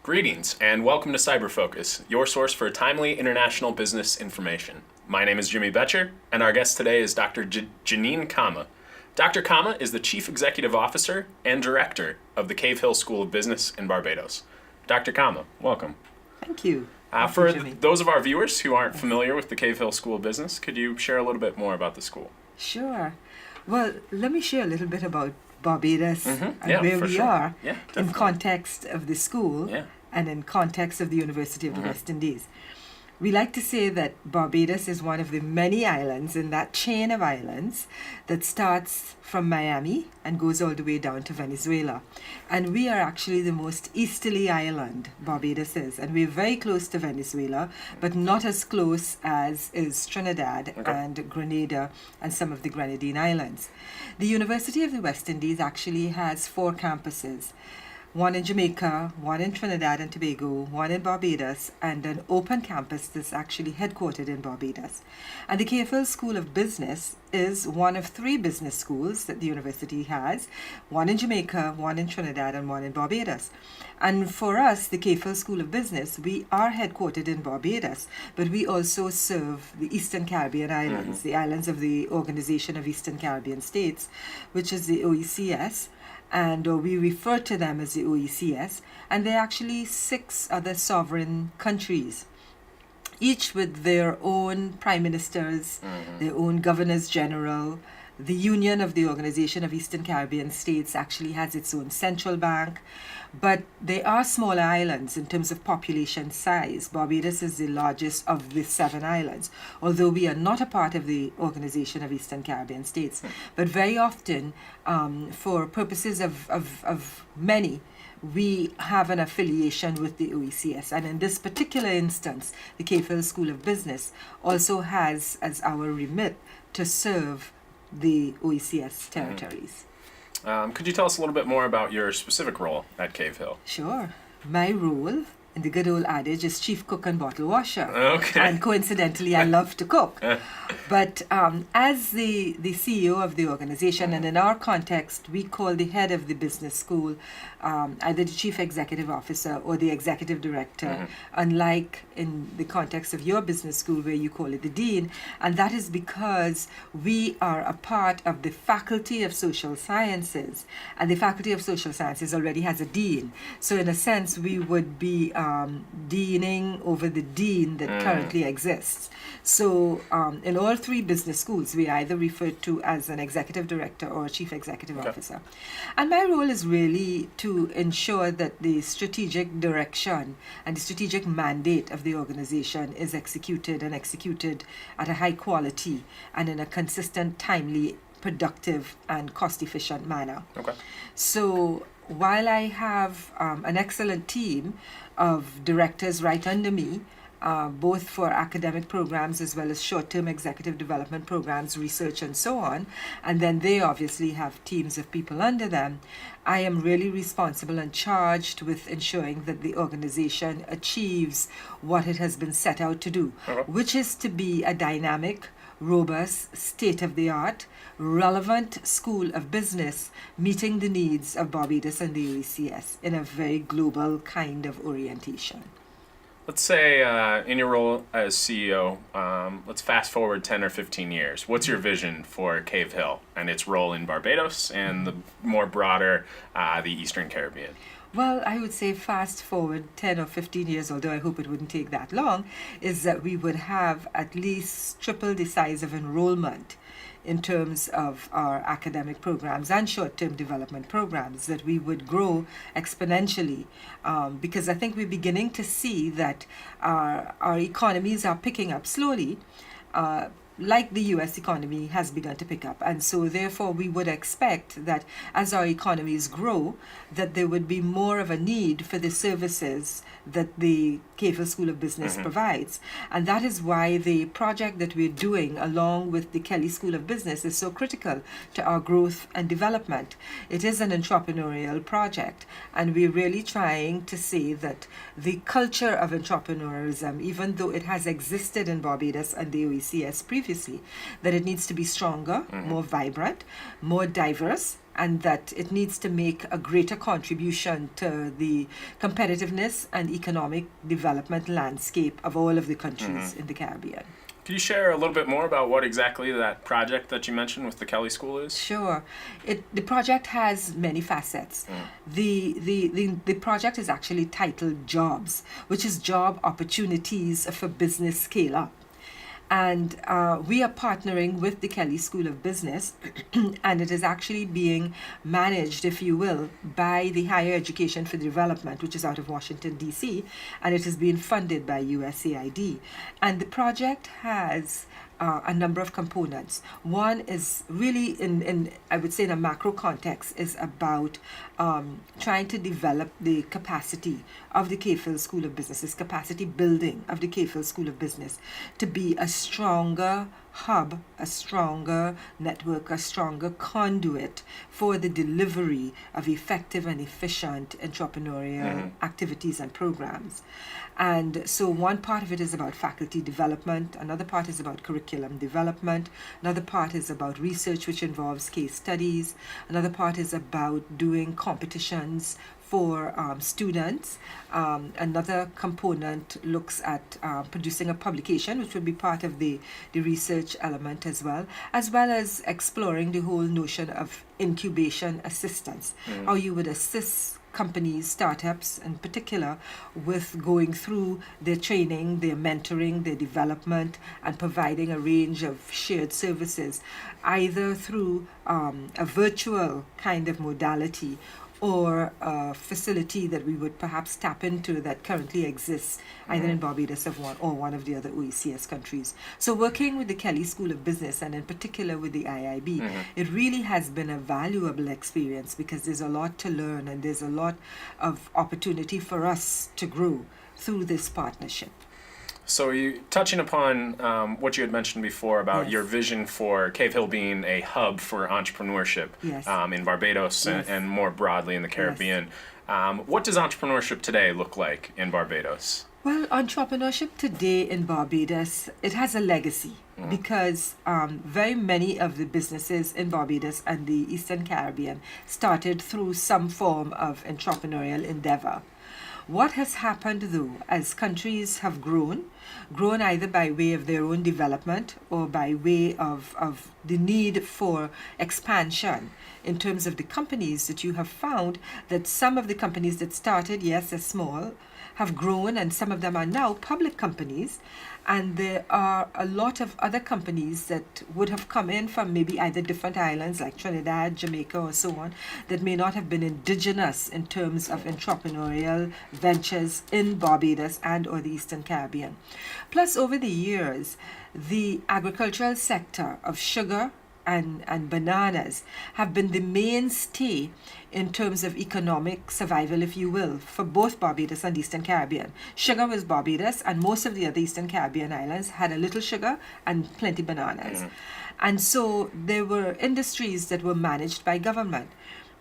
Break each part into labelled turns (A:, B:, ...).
A: Greetings and welcome to Cyber Focus, your source for timely international business information. My name is Jimmy Bettcher, and our guest today is Dr. Jeannine Comma. Dr. Comma is the Chief Executive Officer and Director of the Cave Hill School of Business in Barbados. Dr. Comma, welcome.
B: Thank you.
A: For those of our viewers who aren't familiar with the Cave Hill School of Business, could you share a little bit more about the school?
B: Sure. Well, let me share a little bit about Barbados and where we are in context of the school and in context of the University of the West Indies. We like to say that Barbados is one of the many islands in that chain of islands that starts from Miami and goes all the way down to Venezuela. And we are actually the most easterly island, Barbados is. And we're very close to Venezuela, but not as close as is Trinidad and Grenada and some of the Grenadine Islands. The University of the West Indies actually has 4 campuses. One in Jamaica, one in Trinidad and Tobago, one in Barbados, and an open campus that's actually headquartered in Barbados. And the Cave Hill School of Business is one of 3 business schools that the university has, one in Jamaica, one in Trinidad, and one in Barbados. And for us, the Cave Hill School of Business, we are headquartered in Barbados, but we also serve the Eastern Caribbean islands, the islands of the Organization of Eastern Caribbean States, which is the OECS. And we refer to them as the OECS, and they're actually 6 other sovereign countries, each with their own prime ministers, their own governors general. The Union of the Organization of Eastern Caribbean States actually has its own central bank, but they are smaller islands in terms of population size. Barbados is the largest of the 7 islands, although we are not a part of the Organization of Eastern Caribbean States. But very often, for purposes of many, we have an affiliation with the OECS. And in this particular instance, the Cave Hill School of Business also has as our remit to serve the OECS territories.
A: Could you tell us a little bit more about your specific role at Cave Hill?
B: Sure. My role, in the good old adage, is chief cook and bottle washer.
A: Okay.
B: And coincidentally, I love to cook. But as the CEO of the organization, and in our context, we call the head of the business school either the chief executive officer or the executive director, unlike in the context of your business school where you call it the dean. And that is because we are a part of the Faculty of Social Sciences, and the Faculty of Social Sciences already has a dean. So in a sense, we would be deaning over the dean that currently exists. So in all 3 business schools, we are either referred to as an executive director or a chief executive officer. And my role is really to ensure that the strategic direction and the strategic mandate of the organization is executed at a high quality and in a consistent, timely, productive, and cost-efficient manner. So while I have an excellent team of directors right under me, both for academic programs as well as short-term executive development programs, research, and so on, and then they obviously have teams of people under them, I am really responsible and charged with ensuring that the organization achieves what it has been set out to do, which is to be a dynamic, robust, state-of-the-art, relevant school of business meeting the needs of Barbados and the OECS in a very global kind of orientation.
A: Let's say in your role as CEO, let's fast forward 10 or 15 years. What's your vision for Cave Hill and its role in Barbados and the more broader, the Eastern Caribbean?
B: Well, I would say fast forward 10 or 15 years, although I hope it wouldn't take that long, is that we would have at least triple the size of enrollment in terms of our academic programs and short-term development programs, that we would grow exponentially, because I think we're beginning to see that our economies are picking up slowly, like the U.S. economy has begun to pick up. And so therefore we would expect that as our economies grow, that there would be more of a need for the services that the Cave Hill School of Business provides. And that is why the project that we're doing along with the Kelley School of Business is so critical to our growth and development. It is an entrepreneurial project, and we're really trying to say that the culture of entrepreneurism, even though it has existed in Barbados and the OECS previously, previously, that it needs to be stronger, more vibrant, more diverse, and that it needs to make a greater contribution to the competitiveness and economic development landscape of all of the countries in the Caribbean.
A: Can you share a little bit more about what exactly that project that you mentioned with the Kelley School is?
B: Sure. The project has many facets. The project is actually titled Jobs, which is job opportunities for business scale up. And we are partnering with the Kelley School of Business, and it is actually being managed, if you will, by the Higher Education for Development, which is out of Washington, D.C., and it is being funded by USAID. And the project has a number of components. One is really, in I would say in a macro context, is about trying to develop the capacity of the Kelley School of Business, capacity building of the Kelley School of Business to be a stronger hub, a stronger network, a stronger conduit for the delivery of effective and efficient entrepreneurial activities and programs. And so one part of it is about faculty development, another part is about curriculum development, another part is about research which involves case studies, another part is about doing competitions for students. Another component looks at producing a publication, which will be part of the research element as well as exploring the whole notion of incubation assistance, how you would assist companies, startups in particular, with going through their training, their mentoring, their development, and providing a range of shared services, either through a virtual kind of modality or a facility that we would perhaps tap into that currently exists either in Barbados or one of the other OECS countries. So working with the Kelley School of Business, and in particular with the IIB, it really has been a valuable experience because there's a lot to learn and there's a lot of opportunity for us to grow through this partnership.
A: So you touching upon what you had mentioned before about your vision for Cave Hill being a hub for entrepreneurship in Barbados and more broadly in the Caribbean. What does entrepreneurship today look like in Barbados?
B: Well, entrepreneurship today in Barbados, it has a legacy because very many of the businesses in Barbados and the Eastern Caribbean started through some form of entrepreneurial endeavor. What has happened, though, as countries have grown either by way of their own development or by way of the need for expansion in terms of the companies, that you have found that some of the companies that started, yes, they're small, have grown, and some of them are now public companies. And there are a lot of other companies that would have come in from maybe either different islands like Trinidad, Jamaica, or so on, that may not have been indigenous in terms of entrepreneurial ventures in Barbados and or the Eastern Caribbean. Plus, over the years, the agricultural sector of sugar and bananas have been the mainstay in terms of economic survival, if you will, for both Barbados and Eastern Caribbean. Sugar was Barbados, and most of the other Eastern Caribbean islands had a little sugar and plenty bananas. And so there were industries that were managed by government.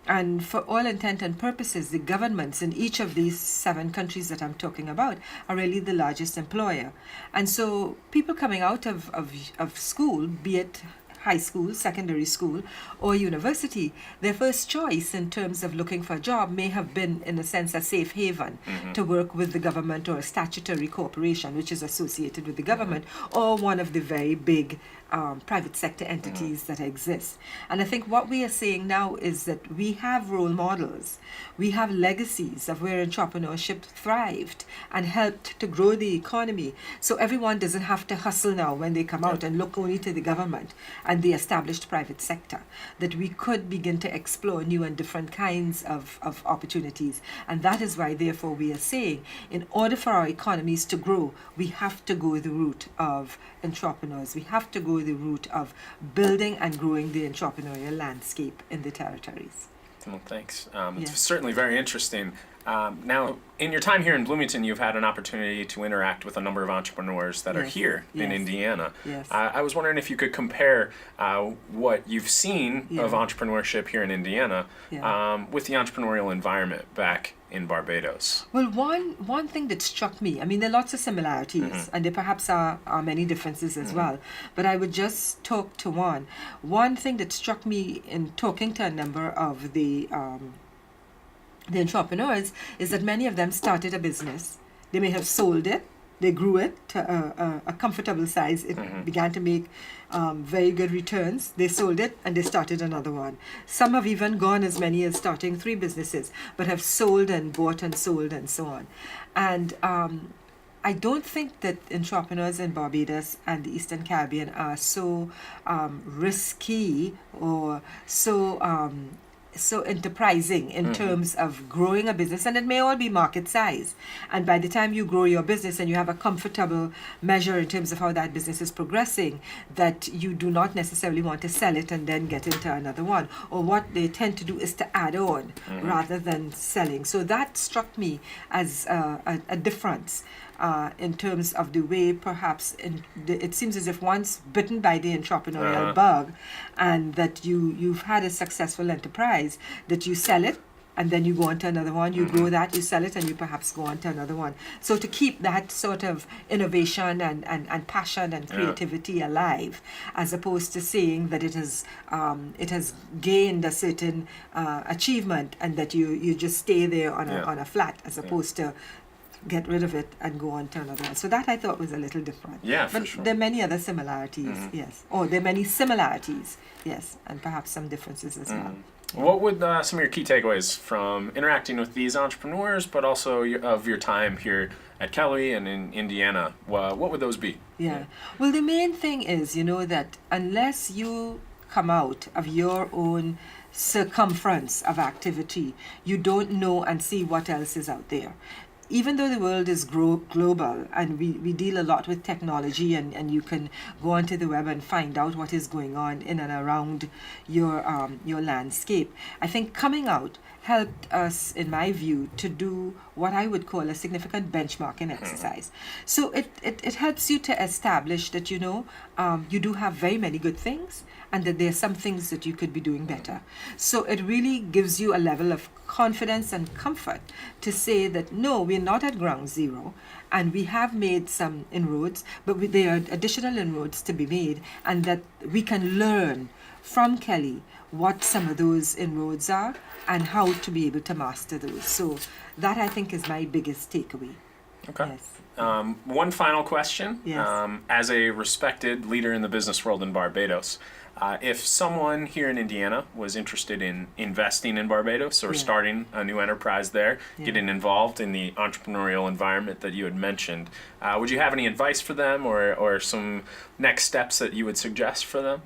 B: And for all intent and purposes, the governments in each of these 7 countries that I'm talking about are really the largest employer. And so people coming out of school, be it high school, secondary school, or university, their first choice in terms of looking for a job may have been, in a sense, a safe haven to work with the government or a statutory corporation which is associated with the government, or one of the very big private sector entities that exist. And I think what we are saying now is that we have role models, we have legacies of where entrepreneurship thrived and helped to grow the economy. So everyone doesn't have to hustle now when they come out and look only to the government and the established private sector, that we could begin to explore new and different kinds of opportunities. And that is why, therefore, we are saying, in order for our economies to grow, we have to go the route of entrepreneurs. We have to go the route of building and growing the entrepreneurial landscape in the territories.
A: Well, thanks. It's certainly very interesting. Now, in your time here in Bloomington, you've had an opportunity to interact with a number of entrepreneurs that are here in Indiana.
B: Yes.
A: I was wondering if you could compare what you've seen of entrepreneurship here in Indiana with the entrepreneurial environment back in Barbados.
B: Well, one thing that struck me, I mean, there are lots of similarities, and there perhaps are many differences as well, but I would just talk to one. One thing that struck me in talking to a number of the entrepreneurs is that many of them started a business. They may have sold it, they grew it to a comfortable size. It began to make very good returns. They sold it and they started another one. Some have even gone as many as starting 3 businesses, but have sold and bought and sold and so on. And I don't think that entrepreneurs in Barbados and the Eastern Caribbean are so risky or so enterprising in terms of growing a business, and it may all be market size. And by the time you grow your business and you have a comfortable measure in terms of how that business is progressing, that you do not necessarily want to sell it and then get into another one. Or what they tend to do is to add on rather than selling. So that struck me as a difference. In terms of the way perhaps it seems as if once bitten by the entrepreneurial bug, and that you've had a successful enterprise, that you sell it and then you go on to another one, you grow that, you sell it, and you perhaps go on to another one. So to keep that sort of innovation and passion and creativity alive, as opposed to saying that it has gained a certain achievement and that you just stay there on a flat, as opposed to get rid of it and go on to another one. So that I thought was a little different.
A: Yeah,
B: but
A: for sure.
B: There are many other similarities, yes. Or there are many similarities, yes, and perhaps some differences as well.
A: What would some of your key takeaways from interacting with these entrepreneurs, but also of your time here at Kelley and in Indiana, what would those be?
B: Yeah. Well, the main thing is, that unless you come out of your own circumference of activity, you don't know and see what else is out there. Even though the world is global and we deal a lot with technology, and you can go onto the web and find out what is going on in and around your landscape, I think coming out helped us, in my view, to do what I would call a significant benchmarking exercise. So it helps you to establish that, you do have very many good things, and that there are some things that you could be doing better. So it really gives you a level of confidence and comfort to say that, no, we're not at ground zero, and we have made some inroads, but there are additional inroads to be made, and that we can learn from Kelley what some of those inroads are and how to be able to master those. So that, I think, is my biggest takeaway.
A: Okay.
B: Yes.
A: One final question.
B: Yes.
A: As a respected leader in the business world in Barbados, if someone here in Indiana was interested in investing in Barbados or starting a new enterprise there, getting involved in the entrepreneurial environment that you had mentioned, would you have any advice for them or some next steps that you would suggest for them?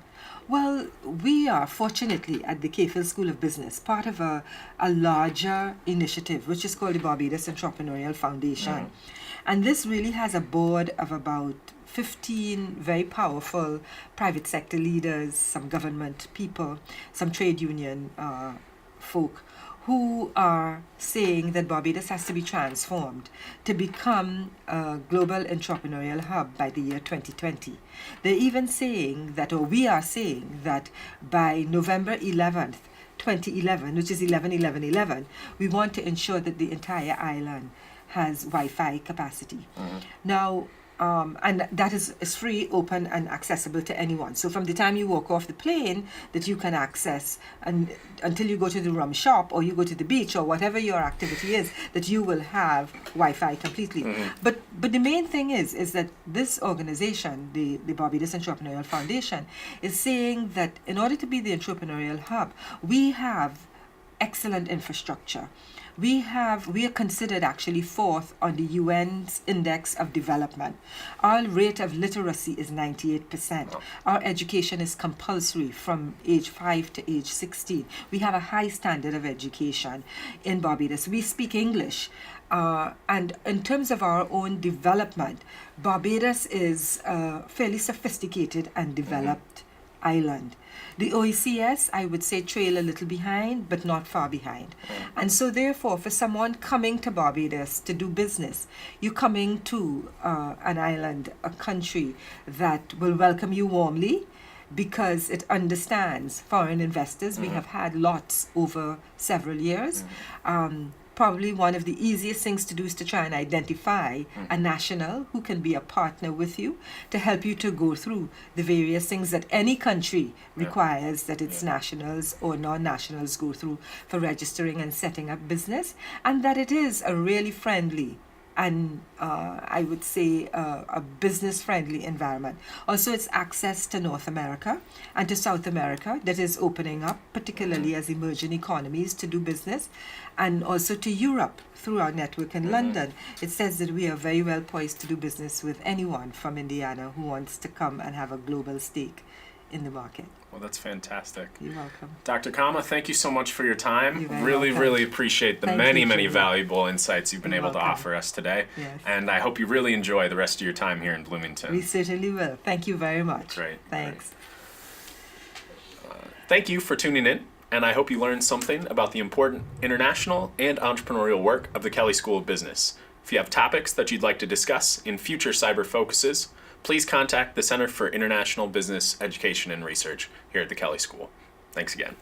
B: Well, we are fortunately at the Kelley School of Business part of a larger initiative, which is called the Barbados Entrepreneurial Foundation. And this really has a board of about 15 very powerful private sector leaders, some government people, some trade union folk, who are saying that Barbados has to be transformed to become a global entrepreneurial hub by the year 2020. They're even saying that, or we are saying that by November 11th, 2011, which is 11/11/11, we want to ensure that the entire island has Wi-Fi capacity. Now, and that is free, open, and accessible to anyone. So from the time you walk off the plane, that you can access, and until you go to the rum shop or you go to the beach or whatever your activity is, that you will have Wi-Fi completely. But the main thing is that this organization, the Barbados Entrepreneurial Foundation, is saying that in order to be the entrepreneurial hub, we have excellent infrastructure. We are considered actually 4th on the UN's Index of Development. Our rate of literacy is 98%. Our education is compulsory from age 5 to age 16. We have a high standard of education in Barbados. We speak English. And in terms of our own development, Barbados is a fairly sophisticated and developed island. The OECS, I would say, trail a little behind, but not far behind. And so therefore, for someone coming to Barbados to do business, you're coming to an island, a country that will welcome you warmly because it understands foreign investors. We have had lots over several years. Probably one of the easiest things to do is to try and identify a national who can be a partner with you to help you to go through the various things that any country requires that its nationals or non-nationals go through for registering and setting up business, and that it is a really friendly and I would say a business-friendly environment. Also, it's access to North America and to South America that is opening up, particularly as emerging economies, to do business, and also to Europe through our network in London. It says that we are very well poised to do business with anyone from Indiana who wants to come and have a global stake in the market.
A: Well, that's fantastic.
B: You're welcome.
A: Dr. Comma, thank you so much for your time.
B: Really
A: Appreciate the many valuable insights you've been able to offer us today.
B: Yes.
A: And I hope you really enjoy the rest of your time here in Bloomington.
B: We certainly will. Thank you very much.
A: Great.
B: Thanks.
A: Thank you for tuning in, and I hope you learned something about the important international and entrepreneurial work of the Kelley School of Business. If you have topics that you'd like to discuss in future cyber focuses, please contact the Center for International Business Education and Research here at the Kelley School. Thanks again.